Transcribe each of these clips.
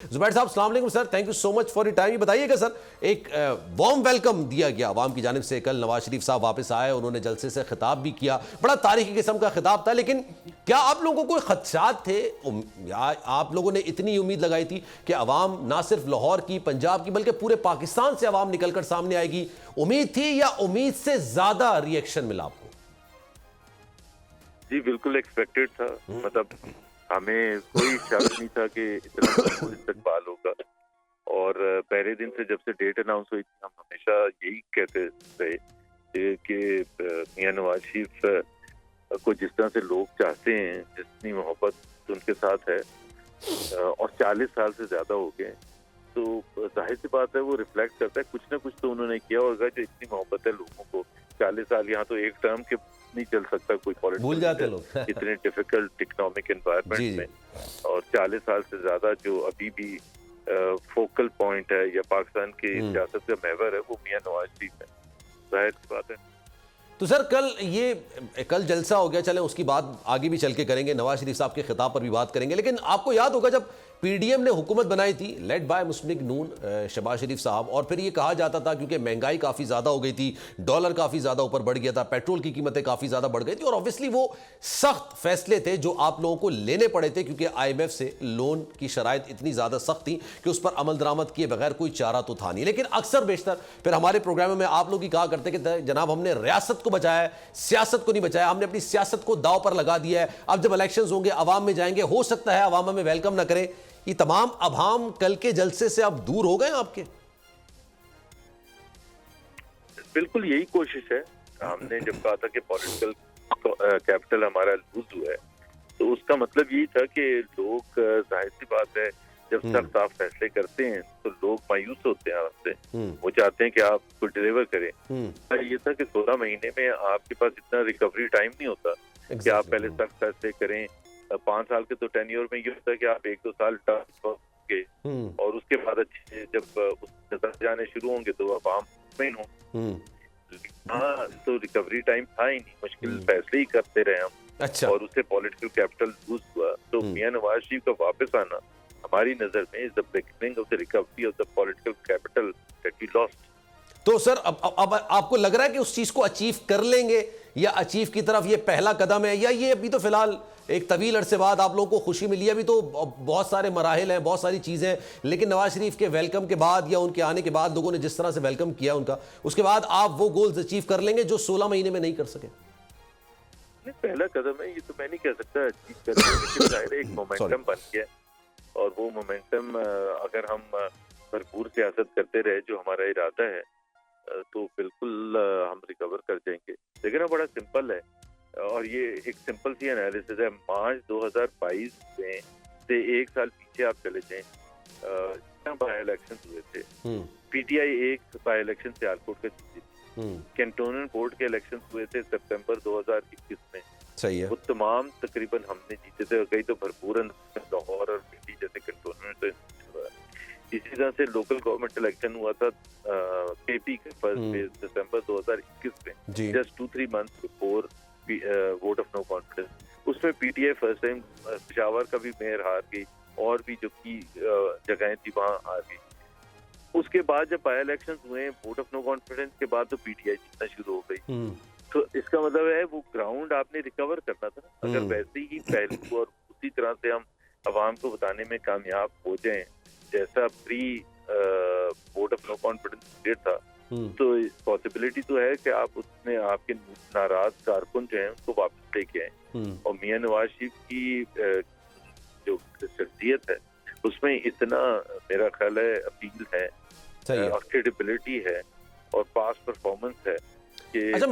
زبیر صاحب السلام علیکم sir, thank you so much for your time. یہ بتائیے گا سر، ایک وارم ویلکم دیا گیا عوام کی جانب سے. کل نواز شریف صاحب واپس آئے، انہوں نے جلسے سے خطاب بھی کیا، بڑا تاریخی قسم کا خطاب تھا. لیکن کیا آپ لوگوں کو کوئی خدشات تھے؟ آپ لوگوں نے اتنی امید لگائی تھی کہ عوام نہ صرف لاہور کی، پنجاب کی، بلکہ پورے پاکستان سے عوام نکل کر سامنے آئے گی؟ امید تھی یا امید سے زیادہ ریئیکشن ملا آپ کو؟ جی بالکل ایکسپیکٹڈ تھا. مطلب ہمیں کوئی شک نہیں تھا کہ اتنا استقبال ہوگا. اور پہلے دن سے جب سے ڈیٹ اناؤنس ہوئی تھی، ہم ہمیشہ یہی کہتے رہے کہ میاں نواز شریف کو جس طرح سے لوگ چاہتے ہیں، جتنی محبت ان کے ساتھ ہے، اور 40 سال سے زیادہ ہو گئے، تو ظاہر سی بات ہے وہ ریفلیکٹ کرتا ہے کچھ نہ کچھ تو انہوں نے کیا ہوگا. جو اتنی محبت ہے لوگوں کو، 40 سال یہاں تو ایک ٹرم کے نہیں چل سکتا کوئی بھول پالیٹیکل جاتے لوگ اتنے ڈیفیکلٹ اکنامک انوائرمنٹ میں. اور 40 سال سے زیادہ جو ابھی بھی فوکل پوائنٹ ہے یا پاکستان کی سیاست کا محور ہے، وہ میاں نواز شریف ہے. ظاہر سی بات ہے. تو سر کل جلسہ ہو گیا، چلیں اس کی بات آگے بھی چل کے کریں گے، نواز شریف صاحب کے خطاب پر بھی بات کریں گے. لیکن آپ کو یاد ہوگا جب پی ڈی ایم نے حکومت بنائی تھی لیڈ بائی مسلم لیگ نون، شہباز شریف صاحب، اور پھر یہ کہا جاتا تھا کیونکہ مہنگائی کافی زیادہ ہو گئی تھی، ڈالر کافی زیادہ اوپر بڑھ گیا تھا، پیٹرول کی قیمتیں کافی زیادہ بڑھ گئی تھی، اور اوبویسلی وہ سخت فیصلے تھے جو آپ لوگوں کو لینے پڑے تھے کیونکہ آئی ایم ایف سے لون کی شرائط اتنی زیادہ سخت تھی کہ اس پر عمل درآمد کیے بغیر کوئی چارہ تو تھا نہیں. لیکن اکثر بیشتر پھر ہمارے پروگراموں میں آپ لوگ ہی کہا کرتے کہ جناب ہم نے ریاست کو بچایا ہے، سیاست کو نہیں بچایا، ہم نے اپنی سیاست کو داؤ پر لگا دیا ہے. اب جب الیکشنز ہوں گے، عوام میں جائیں گے، ہو سکتا ہے عوام ہمیں ویلکم نہ کرے. یہ تمام ابہام کل کے جلسے سے اب دور ہو گئے آپ کے؟ بالکل یہی کوشش ہے. ہم نے جب کہا تھا کہ پولیٹیکل کیپٹل ہمارا لوز ہوا ہے، تو اس کا مطلب یہی تھا کہ لوگ، ظاہر سی بات ہے، جب سخت آپ فیصلے کرتے ہیں تو لوگ مایوس ہوتے ہیں آپ سے. وہ چاہتے ہیں کہ آپ کو ڈیلیور کریں. یہ تھا کہ 16 مہینے میں آپ کے پاس اتنا ریکوری ٹائم نہیں ہوتا کہ آپ پہلے سخت فیصلے کریں. 5 سال کے تو ٹینیور میں یہ ہوتا ہے کہ آپ 1-2 سال گے، اور اس کے بعد اچھے جب نظر جانے شروع ہوں گے تو عوام مطمئن ہوں. ہاں تو ریکوری ٹائم تھا ہی نہیں، مشکل فیصلے ہی کرتے رہے ہم، اور اس سے پولیٹیکل کیپٹل لوز ہوا. تو میاں نواز شریف کا واپس آنا ہماری نظر میں is the beginning of the recovery of the political capital that we lost. تو سر اب آپ کو لگ رہا ہے کہ اس چیز کو اچیو کر لیں گے، یا اچیو کی طرف یہ پہلا قدم ہے، یا یہ ابھی تو فی الحال ایک طویل عرصے بعد آپ لوگوں کو خوشی ملی ہے؟ ابھی تو بہت سارے مراحل ہیں، بہت ساری چیزیں، لیکن نواز شریف کے ویلکم کے بعد یا ان کے آنے کے بعد لوگوں نے جس طرح سے ویلکم کیا ان کا، اس کے بعد آپ وہ گولز اچیو کر لیں گے جو 16 مہینے میں نہیں کر سکے؟ پہلا قدم ہے یہ تو میں نہیں کہہ سکتا اچیو کر لیں گے، لیکن ظاہر ایک مومنٹم بن گیا، اور وہ مومنٹم اگر ہم بھرپور سیاست کرتے رہے جو ہمارا ارادہ ہے تو بالکل ہم ریکور کر جائیں گے. لیکن بڑا سمپل ہے، اور یہ ایک سمپل سی انالیسس ہے. مارچ 2022 میں سے 1 سال پیچھے آپ چلے جائیں، بائی الیکشن ہوئے تھے. پی ٹی آئی ایک بائی الیکشن سیالکوٹ کا جیتی تھی. کینٹونمنٹ بورڈ کے الیکشن ہوئے تھے سپتمبر 2021 میں. صحیح ہے. وہ تمام تقریباً ہم نے جیتے تھے، کئی تو بھرپور لاہور اور پنڈی جیسے کنٹونمنٹ. اسی طرح سے لوکل گورنمنٹ الیکشن ہوا تھا کے پی کے فرسٹ فیز دسمبر 2021 میں، just 2-3 month before vote of no confidence. اس میں P T I first time Peshawar کا بھی میئر ہار گئی، اور بھی جو کی جگہیں تھی وہاں ہار گئی. اس کے بعد جب بائی الیکشن ہوئے ووٹ آف نو کانفیڈنس کے بعد تو پی ٹی آئی جیتنا شروع ہو گئی. تو اس کا مطلب ہے وہ گراؤنڈ آپ نے ریکور کرنا تھا. اگر ویسے ہی پہلو اور اسی طرح سے ہم عوام کو بتانے میں کامیاب ہو جائیں جیسا pre vote of no confidence period تھا، تو پاسبلٹی تو ہے کہ آپ اس میں آپ کے ناراض کارکن جو ہیں ان کو واپس لے کے آئیں. اور میاں نواز شریف کی جو شخصیت ہے اس میں اتنا میرا خیال ہے اپیل ہے، اور کریڈیبلٹی ہے، اور پاس پرفارمنس ہے. اچھا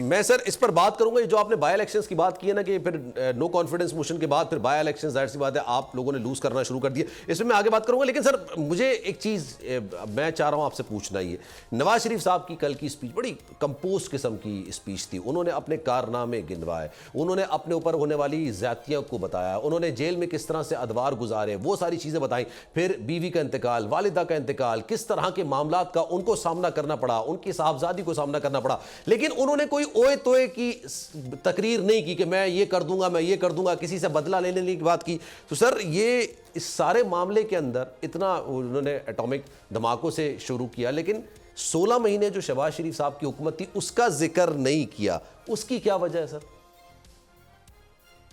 میں سر اس پر بات کروں گا. جو آپ نے بائی الیکشنز کی بات کی ہے نا کہ پھر نو کانفیڈنس موشن کے بعد پھر بائی الیکشن، ظاہر سی بات ہے آپ لوگوں نے لوز کرنا شروع کر دیا، اس میں آگے بات کروں گا. لیکن سر مجھے ایک چیز میں چاہ رہا ہوں آپ سے پوچھنا ہی ہے. نواز شریف صاحب کی کل کی اسپیچ بڑی کمپوز قسم کی اسپیچ تھی. انہوں نے اپنے کارنامے گنوائے، انہوں نے اپنے اوپر ہونے والی زیادتیوں کو بتایا، انہوں نے جیل میں کس طرح سے ادوار گزارے، وہ ساری چیزیں بتائیں. پھر بیوی کا انتقال، والدہ کا انتقال، کس طرح کے معاملات کا ان کو سامنا کرنا پڑا، ان کی صاحبزادی کو سامنا کرنا پڑا, لیکن انہوں نے کوئی اوئے توئے کی تقریر نہیں کی کہ میں یہ کر دوں گا, میں یہ کر دوں گا, کسی سے بدلہ لینے کی بات کی. تو سر یہ اس سارے معاملے کے اندر اتنا انہوں نے ایٹامک دھماکوں سے شروع کیا, لیکن 16 مہینے جو شہباز شریف صاحب کی حکومت تھی اس کا ذکر نہیں کیا, اس کی کیا وجہ ہے سر؟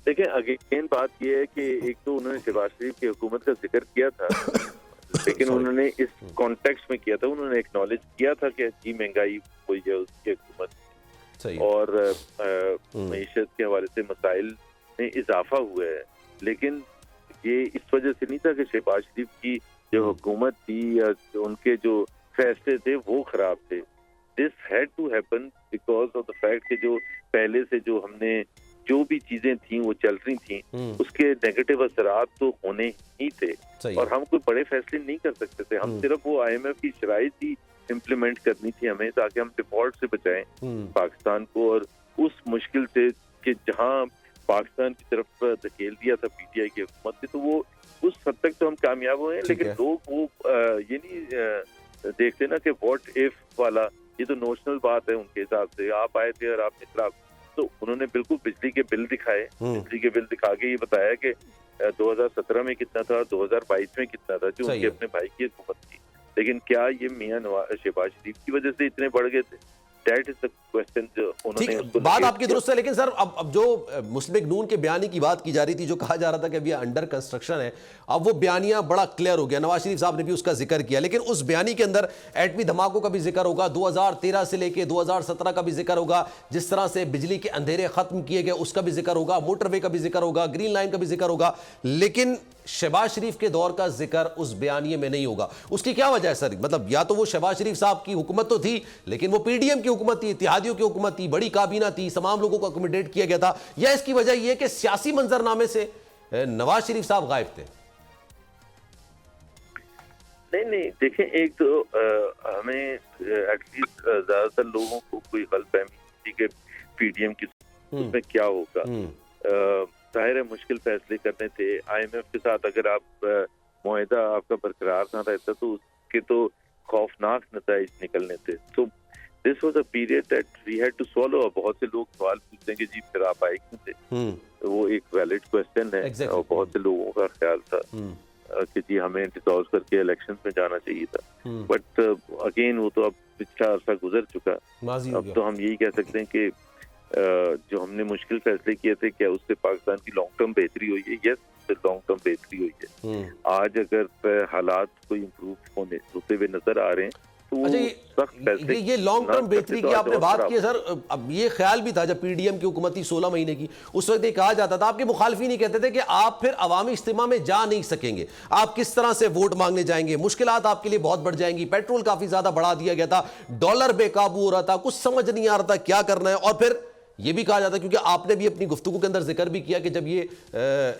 دیکھیں اگین بات یہ ہے کہ ایک تو انہوں نے شہباز شریف کی حکومت کا ذکر کیا تھا, لیکن انہوں نے اس کانٹیکسٹ میں کیا تھا, انہوں نے ایکنالج کیا تھا کہ جی مہنگائی ہوئی ہے اس کی حکومت اور معیشت کے حوالے سے مسائل میں اضافہ ہوا ہے, لیکن یہ اس وجہ سے نہیں تھا کہ شہباز شریف کی جو حکومت تھی یا ان کے جو فیصلے تھے وہ خراب تھے. This had to happen because of the fact کہ جو پہلے سے جو ہم نے جو بھی چیزیں تھیں وہ چل رہی تھیں اس کے نیگیٹو اثرات تو ہونے ہی تھے, اور ہم کوئی بڑے فیصلے نہیں کر سکتے تھے. ہم صرف وہ IMF کی شرائط ہی امپلیمنٹ کرنی تھی ہمیں, تاکہ ہم ڈیفالٹ سے بچائیں پاکستان کو, اور اس مشکل سے کہ جہاں پاکستان کی طرف دھکیل دیا تھا PTI کی حکومت سے, تو وہ اس حد تک تو ہم کامیاب ہوئے ہیں. لیکن لوگ وہ یہ نہیں دیکھتے نا کہ واٹ ایف والا, یہ تو نوشنل بات ہے ان کے حساب سے. آپ آئے تھے اور آپ نے خلاف, تو انہوں نے بالکل بجلی کے بل دکھائے, بجلی کے بل دکھا کے یہ بتایا کہ 2017 میں کتنا تھا, 2022 میں کتنا تھا, جو ان کے اپنے بھائی کی حکومت تھی. لیکن کیا یہ میاں شہباز شریف کی وجہ سے اتنے بڑھ گئے تھے؟ دیٹ از the question جو انہوں نے. بات آپ کی درست ہے, لیکن سر اب جو مسلم نون کے بیانی کی بات کی جا رہی تھی, جو کہا جا رہا تھا کہ ابھی انڈر کنسٹرکشن ہے, اب وہ بیانیہ بڑا کلیئر ہو گیا. نواز شریف صاحب نے بھی اس کا ذکر کیا, لیکن اس بیانی کے اندر ایٹمی دھماکوں کا بھی ذکر ہوگا, 2013 سے لے کے 2017 کا بھی ذکر ہوگا, جس طرح سے بجلی کے اندھیرے ختم کیے گئے اس کا بھی ذکر ہوگا, موٹر وے کا بھی ذکر ہوگا, گرین لائن کا بھی ذکر ہوگا, لیکن شہباز شریف کے دور کا ذکر اس بیانیے میں نہیں ہوگا. اس کی کیا وجہ ہے سر؟ مطلب یا تو وہ شہباز شریف صاحب کی حکومت تو تھی, لیکن وہ PDM کی حکومت تھی, اتحادیوں کی حکومت تھی, بڑی کابینہ تھی, تمام لوگوں کو اکوموڈیٹ کیا گیا تھا, یا اس کی وجہ یہ کہ سیاسی منظرنامے سے نواز شریف صاحب غائب تھے؟ نہیں دیکھیں, ایک تو ہمیں ایٹ لیسٹ زیادہ تر لوگوں کو کوئی غلط فہمی تھی کہ PDM کی اس میں کیا ہوگا. ظاہر ہے مشکل فیصلے کرنے تھے. IMF کے ساتھ اگر آپ معاہدہ آپ کا برقرار نہ رہتا تو اس کے تو خوفناک نتائج نکلنے تھے. تو this was a period that we had to swallow. بہت سے لوگ سوال پوچھتے ہیں کہ جی پھر آپ آئے کیوں تھے, وہ ایک ویلڈ کوشچن ہے, اور بہت سے لوگوں کا خیال تھا کہ جی ہمیں ڈسالو کر کے الیکشن میں جانا چاہیے تھا. بٹ اگین وہ تو اب پچھلا عرصہ گزر چکا. اب تو ہم یہی کہہ سکتے ہیں کہ جو ہم نے مشکل فیصلے کیے تھے, کیا اس سے پاکستان کی لانگ ٹرم بہتری ہوئی ہے؟ یس, لانگ ٹرم بہتری ہوئی ہے. آج اگر حالات کوئی امپروو ہوتے ہوئے نظر آ رہے ہیں تو یہ لانگ ٹرم بہتری کی آپ نے بات کی ہے سر. اب یہ خیال بھی تھا جب PDM کی حکومت تھی 16 مہینے کی, اس وقت یہ کہا جاتا تھا, آپ کے مخالفین ہی کہتے تھے کہ آپ پھر عوامی اجتماع میں جا نہیں سکیں گے, آپ کس طرح سے ووٹ مانگنے جائیں گے, مشکلات آپ کے لیے بہت بڑھ جائیں گی. پیٹرول کافی زیادہ بڑھا دیا گیا تھا, ڈالر بے قابو ہو رہا تھا, کچھ سمجھ نہیں آ رہا تھا کیا کرنا ہے. اور پھر یہ بھی کہا جاتا ہے, کیونکہ آپ نے بھی اپنی گفتگو کے اندر ذکر بھی کیا کہ جب یہ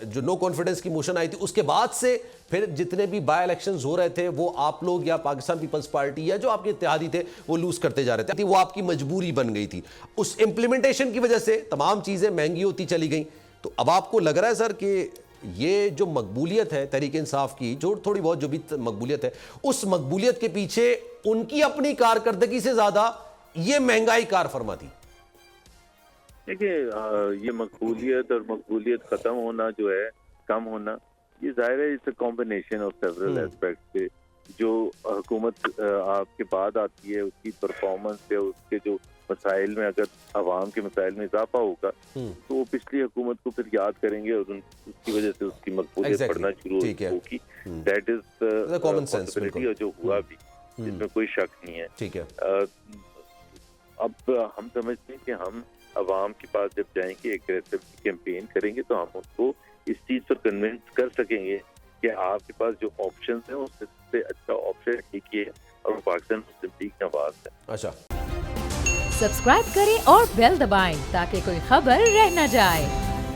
جو نو کانفیڈنس کی موشن آئی تھی, اس کے بعد سے پھر جتنے بھی بائی الیکشنز ہو رہے تھے وہ آپ لوگ یا پاکستان پیپلز پارٹی یا جو آپ کے اتحادی تھے وہ لوز کرتے جا رہے تھے. وہ آپ کی مجبوری بن گئی تھی. اس امپلیمنٹیشن کی وجہ سے تمام چیزیں مہنگی ہوتی چلی گئیں. تو اب آپ کو لگ رہا ہے سر کہ یہ جو مقبولیت ہے تحریک انصاف کی, جو تھوڑی بہت جو بھی مقبولیت ہے, اس مقبولیت کے پیچھے ان کی اپنی کارکردگی سے زیادہ یہ مہنگائی کار فرما تھی؟ دیکھیں, یہ مقبولیت اور مقبولیت ختم ہونا جو ہے, کم ہونا, یہ ظاہر ہے it's a combination of several aspects. جو حکومت آپ کے بعد آتی ہے اس کی پرفارمنس یا اس کے جو مسائل میں, اگر عوام کے مسائل میں اضافہ ہوگا تو وہ پچھلی حکومت کو پھر یاد کریں گے اور اس کی وجہ سے اس کی مقبولیت بڑھنا شروع ہوگی. دیٹ از کامن سینس, اور جو ہوا بھی جس میں کوئی شک نہیں ہے. اب ہم سمجھتے ہیں کہ ہم عوام کے پاس جب جائیں گے, ایگریسو کیمپین کریں گے, تو ہم ان کو اس چیز پر کنونس کر سکیں گے کہ آپ کے پاس جو آپشنز ہیں اس سے اچھا آپشن ایک ہی ہے, اور وہ پاکستان مسلم لیگ نواز ہے. اچھا, سبسکرائب کریں اور بیل دبائیں تاکہ کوئی خبر رہ نہ جائے.